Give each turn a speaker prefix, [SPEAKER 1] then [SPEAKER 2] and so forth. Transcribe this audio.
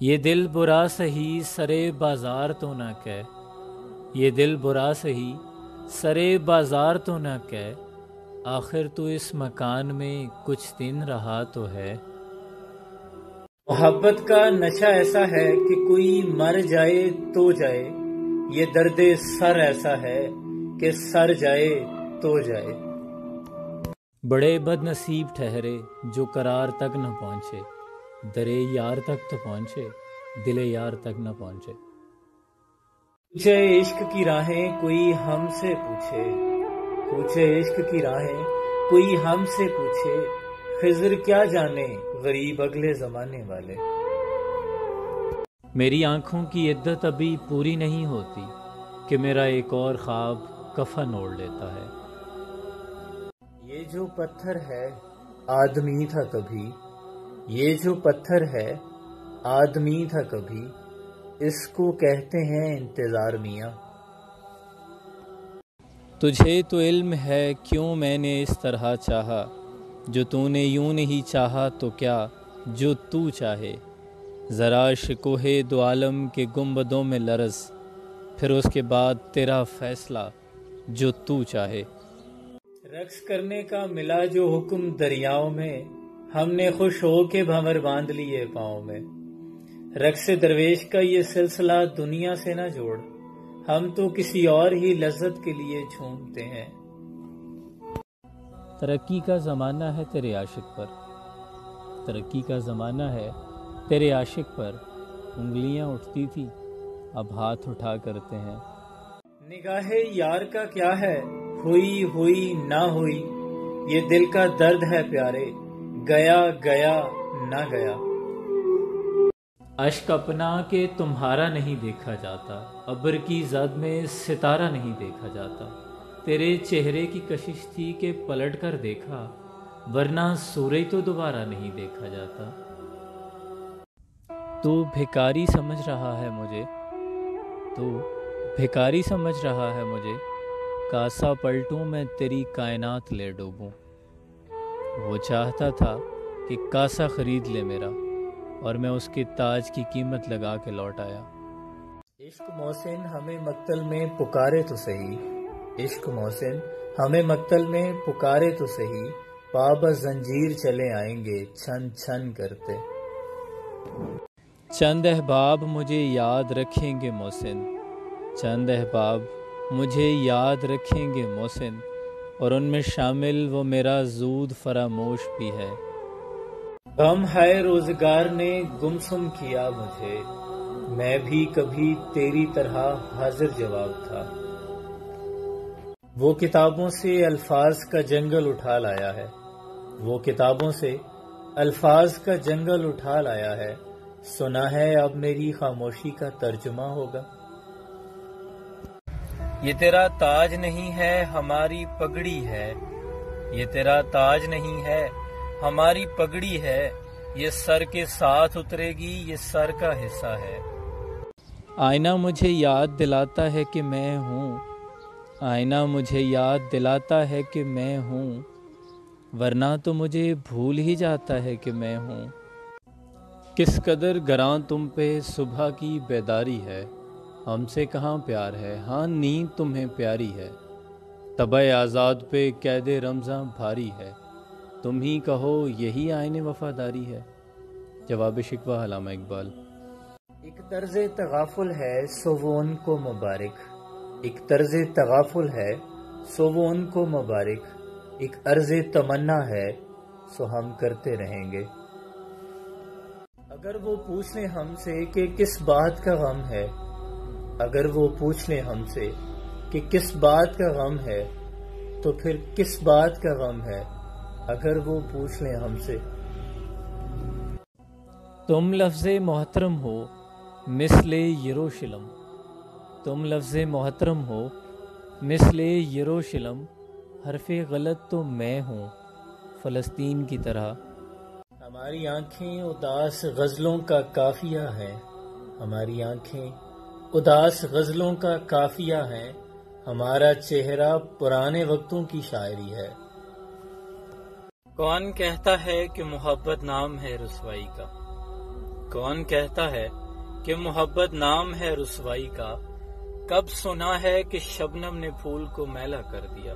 [SPEAKER 1] یہ دل برا سہی سرے بازار تو نہ کہہ، یہ دل برا سہی سرے بازار تو نہ کہہ، آخر تو اس مکان میں کچھ دن رہا تو ہے۔
[SPEAKER 2] محبت کا نشہ ایسا ہے کہ کوئی مر جائے تو جائے، یہ درد سر ایسا ہے کہ سر جائے تو جائے۔
[SPEAKER 1] بڑے بد نصیب ٹھہرے جو قرار تک نہ پہنچے، درے یار تک تو پہنچے، دل یار تک نہ پہنچے۔
[SPEAKER 2] پوچھے عشق کی راہیں کوئی ہم سے پوچھے، پوچھے عشق کی راہیں کوئی ہم سے پوچھے، خضر کیا جانے غریب اگلے زمانے والے۔
[SPEAKER 1] میری آنکھوں کی عدت ابھی پوری نہیں ہوتی کہ میرا ایک اور خواب کفن اوڑھ لیتا ہے۔
[SPEAKER 2] یہ جو پتھر ہے آدمی تھا کبھی، یہ جو پتھر ہے آدمی تھا کبھی، اس کو کہتے ہیں انتظار میاں۔
[SPEAKER 1] تجھے تو علم ہے کیوں میں نے اس طرح چاہا، جو تو نے یوں نہیں چاہا تو کیا جو تو چاہے، ذرا شکوہ دو عالم کے گنبدوں میں لرز، پھر اس کے بعد تیرا فیصلہ جو تو چاہے۔
[SPEAKER 2] رقص کرنے کا ملا جو حکم دریاؤں میں، ہم نے خوش ہو کے بھنور باندھ لیے پاؤں میں۔ رقص درویش کا یہ سلسلہ دنیا سے نہ جوڑ، ہم تو کسی اور ہی لذت کے لیے جھومتے ہیں۔
[SPEAKER 1] ترقی کا زمانہ ہے تیرے عاشق پر، ترقی کا زمانہ ہے تیرے عاشق پر، انگلیاں اٹھتی تھی اب ہاتھ اٹھا کرتے ہیں۔
[SPEAKER 2] نگاہ یار کا کیا ہے ہوئی ہوئی نہ ہوئی، یہ دل کا درد ہے پیارے، گیا گیا نہ گیا۔
[SPEAKER 1] اشک اپنا کہ تمہارا نہیں دیکھا جاتا، ابر کی زد میں ستارہ نہیں دیکھا جاتا، تیرے چہرے کی کشش تھی کہ پلٹ کر دیکھا، ورنہ سورج تو دوبارہ نہیں دیکھا جاتا۔ تو بھکاری سمجھ رہا ہے مجھے، تو بھکاری سمجھ رہا ہے مجھے، کاسا پلٹوں میں تیری کائنات لے ڈوبوں۔ وہ چاہتا تھا کہ کاسا خرید لے میرا، اور میں اس کے تاج کی قیمت لگا کے لوٹ آیا۔
[SPEAKER 2] عشق محسن ہمیں مقتل میں پکارے تو سہی، عشق محسن ہمیں مقتل میں پکارے تو سہی، پابہ زنجیر چلے آئیں گے چھن چھن کرتے۔
[SPEAKER 1] چند احباب مجھے یاد رکھیں گے محسن، چند احباب مجھے یاد رکھیں گے محسن، اور ان میں شامل وہ میرا زود فراموش بھی ہے۔
[SPEAKER 2] غم ہے روزگار نے گمسم کیا مجھے، میں بھی کبھی تیری طرح حاضر جواب تھا۔ وہ کتابوں سے الفاظ کا جنگل اٹھا لایا ہے، وہ کتابوں سے الفاظ کا جنگل اٹھا لایا ہے، سنا ہے اب میری خاموشی کا ترجمہ ہوگا۔ یہ تیرا تاج نہیں ہے ہماری پگڑی ہے، یہ تیرا تاج نہیں ہے ہماری پگڑی ہے، یہ سر کے ساتھ اترے گی، یہ سر کا حصہ ہے۔
[SPEAKER 1] آئینہ مجھے یاد دلاتا ہے کہ میں ہوں، آئینہ مجھے یاد دلاتا ہے کہ میں ہوں، ورنہ تو مجھے بھول ہی جاتا ہے کہ میں ہوں۔ کس قدر گراں تم پہ صبح کی بیداری ہے، ہم سے کہاں پیار ہے، ہاں نیند تمہیں پیاری ہے، طبع آزاد پہ قید رمضاں بھاری ہے، تم ہی کہو یہی آئین وفاداری ہے۔ جواب شکوہ علامہ اقبال۔
[SPEAKER 2] ایک طرز تغافل ہے سو وہ ان کو مبارک، ایک طرز تغافل ہے سو وہ ان کو مبارک، ایک عرض تمنا ہے سو ہم کرتے رہیں گے۔ اگر وہ پوچھ لیں ہم سے کہ کس بات کا غم ہے، اگر وہ پوچھ لیں ہم سے کہ کس بات کا غم ہے، تو پھر کس بات کا غم ہے اگر وہ پوچھ لیں ہم سے۔
[SPEAKER 1] تم لفظ محترم ہو مثل یروشلم، تم لفظ محترم ہو مثل یروشلم، حرف غلط تو میں ہوں فلسطین کی طرح۔
[SPEAKER 2] ہماری آنکھیں اداس غزلوں کا قافیہ ہیں، ہماری آنکھیں اداس غزلوں کا قافیہ ہیں، ہمارا چہرہ پرانے وقتوں کی شاعری ہے۔ کون کہتا ہے کہ محبت نام ہے رسوائی کا،
[SPEAKER 1] کون کہتا ہے کہ محبت نام ہے رسوائی کا؟ کب سنا ہے کہ شبنم نے پھول کو میلا کر دیا؟